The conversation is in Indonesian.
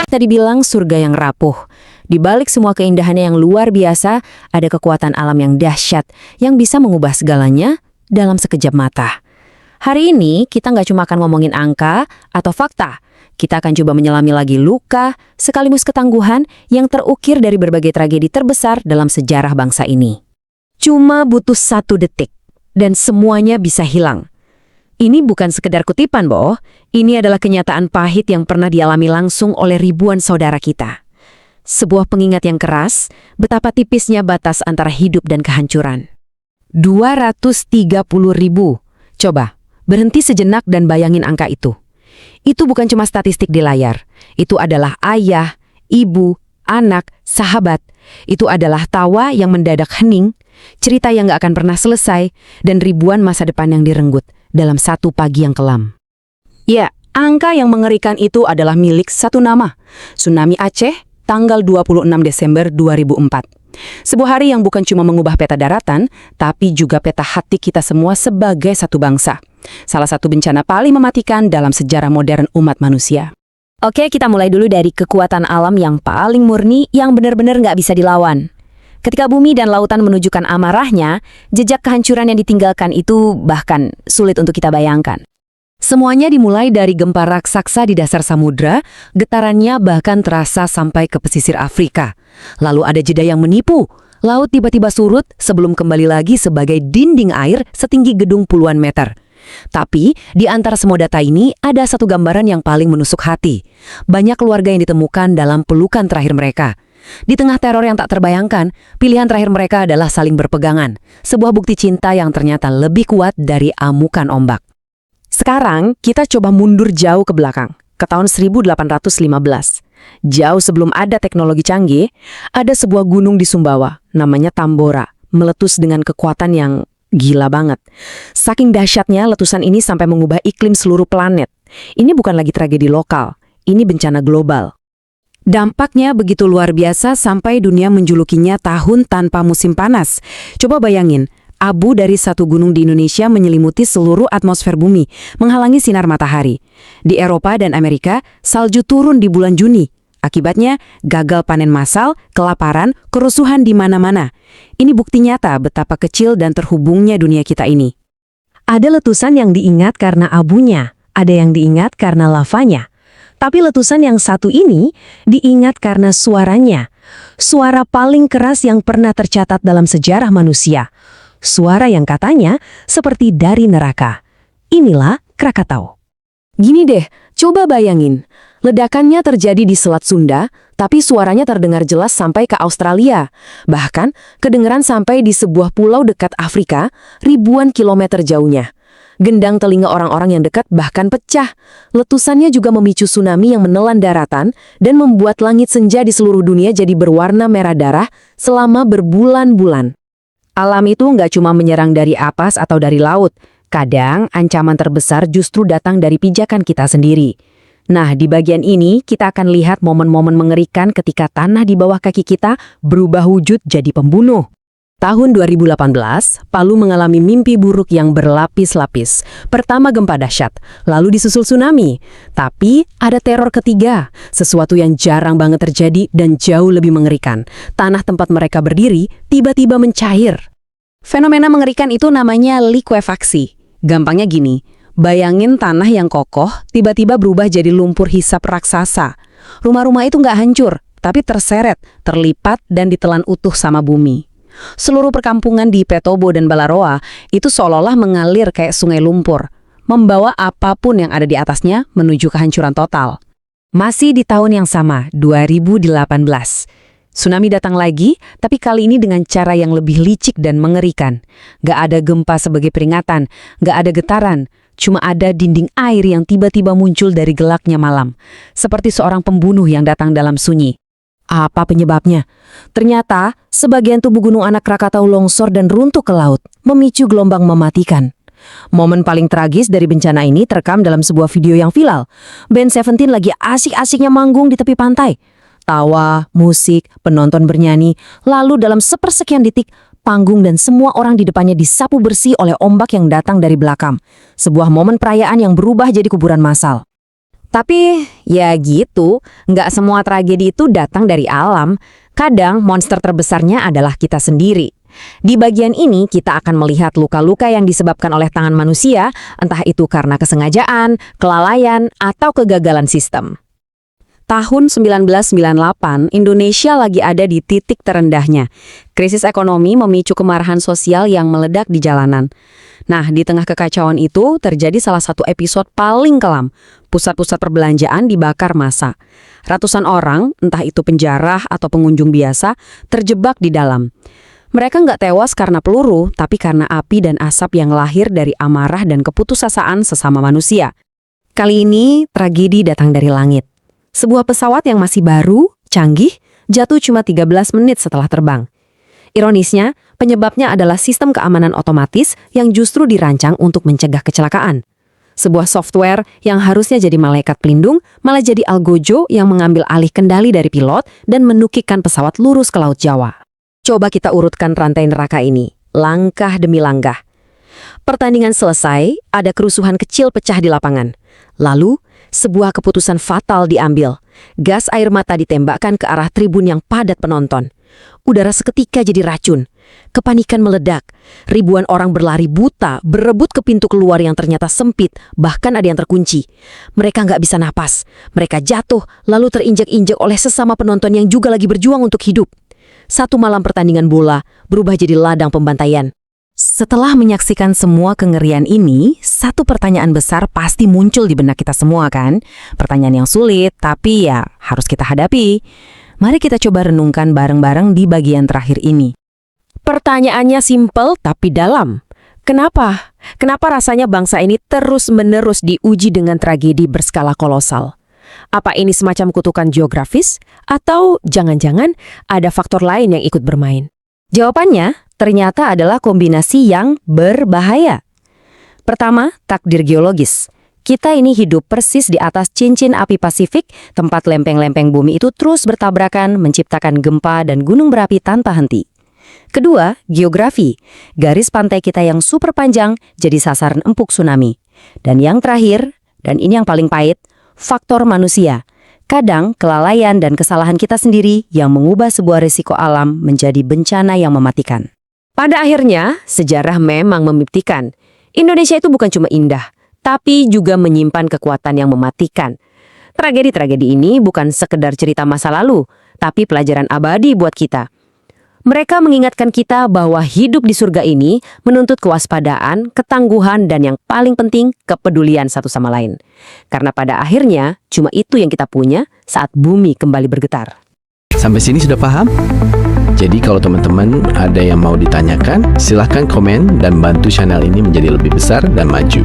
Tadi bilang surga yang rapuh. Di balik semua keindahannya yang luar biasa, ada kekuatan alam yang dahsyat yang bisa mengubah segalanya dalam sekejap mata. Hari ini kita nggak cuma akan ngomongin angka atau fakta. Kita akan coba menyelami lagi luka, sekaligus ketangguhan yang terukir dari berbagai tragedi terbesar dalam sejarah bangsa ini. Cuma butuh 1 detik, dan semuanya bisa hilang. Ini bukan sekedar kutipan, Boh. Ini adalah kenyataan pahit yang pernah dialami langsung oleh ribuan saudara kita. Sebuah pengingat yang keras, betapa tipisnya batas antara hidup dan kehancuran. 230.000. Coba, berhenti sejenak dan bayangin angka itu. Itu bukan cuma statistik di layar. Itu adalah ayah, ibu, anak, sahabat. Itu adalah tawa yang mendadak hening, cerita yang gak akan pernah selesai, dan ribuan masa depan yang direnggut dalam satu pagi yang kelam. Ya, angka yang mengerikan itu adalah milik satu nama, Tsunami Aceh, tanggal 26 Desember 2004. Sebuah hari yang bukan cuma mengubah peta daratan, tapi juga peta hati kita semua sebagai satu bangsa. Salah satu bencana paling mematikan dalam sejarah modern umat manusia. Oke, kita mulai dulu dari kekuatan alam yang paling murni yang benar-benar nggak bisa dilawan. Ketika bumi dan lautan menunjukkan amarahnya, jejak kehancuran yang ditinggalkan itu bahkan sulit untuk kita bayangkan. Semuanya dimulai dari gempa raksasa di dasar samudra, getarannya bahkan terasa sampai ke pesisir Afrika. Lalu ada jeda yang menipu. Laut tiba-tiba surut sebelum kembali lagi sebagai dinding air setinggi gedung puluhan meter. Tapi, di antara semua data ini, ada satu gambaran yang paling menusuk hati. Banyak keluarga yang ditemukan dalam pelukan terakhir mereka. Di tengah teror yang tak terbayangkan, pilihan terakhir mereka adalah saling berpegangan. Sebuah bukti cinta yang ternyata lebih kuat dari amukan ombak. Sekarang, kita coba mundur jauh ke belakang, ke tahun 1815. Jauh sebelum ada teknologi canggih, ada sebuah gunung di Sumbawa, namanya Tambora, meletus dengan kekuatan yang gila banget. Saking dahsyatnya letusan ini sampai mengubah iklim seluruh planet. Ini bukan lagi tragedi lokal, ini bencana global. Dampaknya begitu luar biasa sampai dunia menjulukinya tahun tanpa musim panas. Coba bayangin, abu dari satu gunung di Indonesia menyelimuti seluruh atmosfer bumi, menghalangi sinar matahari. Di Eropa dan Amerika, salju turun di bulan Juni. Akibatnya, gagal panen massal, kelaparan, kerusuhan di mana-mana. Ini bukti nyata betapa kecil dan terhubungnya dunia kita ini. Ada letusan yang diingat karena abunya, ada yang diingat karena lavanya. Tapi letusan yang satu ini diingat karena suaranya. Suara paling keras yang pernah tercatat dalam sejarah manusia. Suara yang katanya seperti dari neraka. Inilah Krakatau. Gini deh, coba bayangin. Ledakannya terjadi di Selat Sunda, tapi suaranya terdengar jelas sampai ke Australia. Bahkan, kedengaran sampai di sebuah pulau dekat Afrika, ribuan kilometer jauhnya. Gendang telinga orang-orang yang dekat bahkan pecah. Letusannya juga memicu tsunami yang menelan daratan dan membuat langit senja di seluruh dunia jadi berwarna merah darah selama berbulan-bulan. Alam itu nggak cuma menyerang dari atas atau dari laut. Kadang, ancaman terbesar justru datang dari pijakan kita sendiri. Nah, di bagian ini kita akan lihat momen-momen mengerikan ketika tanah di bawah kaki kita berubah wujud jadi pembunuh. Tahun 2018, Palu mengalami mimpi buruk yang berlapis-lapis. Pertama gempa dahsyat, lalu disusul tsunami. Tapi ada teror ketiga, sesuatu yang jarang banget terjadi dan jauh lebih mengerikan. Tanah tempat mereka berdiri tiba-tiba mencair. Fenomena mengerikan itu namanya likuefaksi. Gampangnya gini, bayangin tanah yang kokoh tiba-tiba berubah jadi lumpur hisap raksasa. Rumah-rumah itu nggak hancur, tapi terseret, terlipat dan ditelan utuh sama bumi. Seluruh perkampungan di Petobo dan Balaroa itu seolah-olah mengalir kayak sungai lumpur, membawa apapun yang ada di atasnya menuju kehancuran total. Masih di tahun yang sama, 2018. Tsunami datang lagi, tapi kali ini dengan cara yang lebih licik dan mengerikan. Gak ada gempa sebagai peringatan, gak ada getaran, cuma ada dinding air yang tiba-tiba muncul dari gelapnya malam. Seperti seorang pembunuh yang datang dalam sunyi. Apa penyebabnya? Ternyata, sebagian tubuh Gunung Anak Krakatau longsor dan runtuh ke laut, memicu gelombang mematikan. Momen paling tragis dari bencana ini terekam dalam sebuah video yang viral. Band Seventeen lagi asik-asiknya manggung di tepi pantai. Tawa, musik, penonton bernyanyi, lalu dalam sepersekian detik, panggung dan semua orang di depannya disapu bersih oleh ombak yang datang dari belakang. Sebuah momen perayaan yang berubah jadi kuburan massal. Tapi ya gitu, nggak semua tragedi itu datang dari alam. Kadang monster terbesarnya adalah kita sendiri. Di bagian ini kita akan melihat luka-luka yang disebabkan oleh tangan manusia, entah itu karena kesengajaan, kelalaian, atau kegagalan sistem. Tahun 1998, Indonesia lagi ada di titik terendahnya. Krisis ekonomi memicu kemarahan sosial yang meledak di jalanan. Nah, di tengah kekacauan itu terjadi salah satu episode paling kelam. Pusat-pusat perbelanjaan dibakar massa. Ratusan orang, entah itu penjara atau pengunjung biasa, terjebak di dalam. Mereka nggak tewas karena peluru, tapi karena api dan asap yang lahir dari amarah dan keputusasaan sesama manusia. Kali ini, tragedi datang dari langit. Sebuah pesawat yang masih baru, canggih, jatuh cuma 13 menit setelah terbang. Ironisnya, penyebabnya adalah sistem keamanan otomatis yang justru dirancang untuk mencegah kecelakaan. Sebuah software yang harusnya jadi malaikat pelindung, malah jadi algojo yang mengambil alih kendali dari pilot dan menukikkan pesawat lurus ke Laut Jawa. Coba kita urutkan rantai neraka ini, langkah demi langkah. Pertandingan selesai, ada kerusuhan kecil pecah di lapangan. Lalu, sebuah keputusan fatal diambil. Gas air mata ditembakkan ke arah tribun yang padat penonton. Udara seketika jadi racun. Kepanikan meledak. Ribuan orang berlari buta, berebut ke pintu keluar yang ternyata sempit, bahkan ada yang terkunci. Mereka nggak bisa napas. Mereka jatuh, lalu terinjak-injak oleh sesama penonton yang juga lagi berjuang untuk hidup. Satu malam pertandingan bola berubah jadi ladang pembantaian. Setelah menyaksikan semua kengerian ini, satu pertanyaan besar pasti muncul di benak kita semua kan? Pertanyaan yang sulit, tapi ya harus kita hadapi. Mari kita coba renungkan bareng-bareng di bagian terakhir ini. Pertanyaannya simpel tapi dalam. Kenapa? Kenapa rasanya bangsa ini terus-menerus diuji dengan tragedi berskala kolosal? Apa ini semacam kutukan geografis? Atau jangan-jangan ada faktor lain yang ikut bermain? Jawabannya ternyata adalah kombinasi yang berbahaya. Pertama, takdir geologis. Kita ini hidup persis di atas cincin api Pasifik, tempat lempeng-lempeng bumi itu terus bertabrakan, menciptakan gempa dan gunung berapi tanpa henti. Kedua, geografi. Garis pantai kita yang super panjang jadi sasaran empuk tsunami. Dan yang terakhir, dan ini yang paling pahit, faktor manusia. Kadang, kelalaian dan kesalahan kita sendiri yang mengubah sebuah risiko alam menjadi bencana yang mematikan. Pada akhirnya, sejarah memang membuktikan. Indonesia itu bukan cuma indah, tapi juga menyimpan kekuatan yang mematikan. Tragedi-tragedi ini bukan sekedar cerita masa lalu, tapi pelajaran abadi buat kita. Mereka mengingatkan kita bahwa hidup di surga ini menuntut kewaspadaan, ketangguhan, dan yang paling penting, kepedulian satu sama lain. Karena pada akhirnya, cuma itu yang kita punya saat bumi kembali bergetar. Sampai sini sudah paham? Jadi kalau teman-teman ada yang mau ditanyakan, silahkan komen dan bantu channel ini menjadi lebih besar dan maju.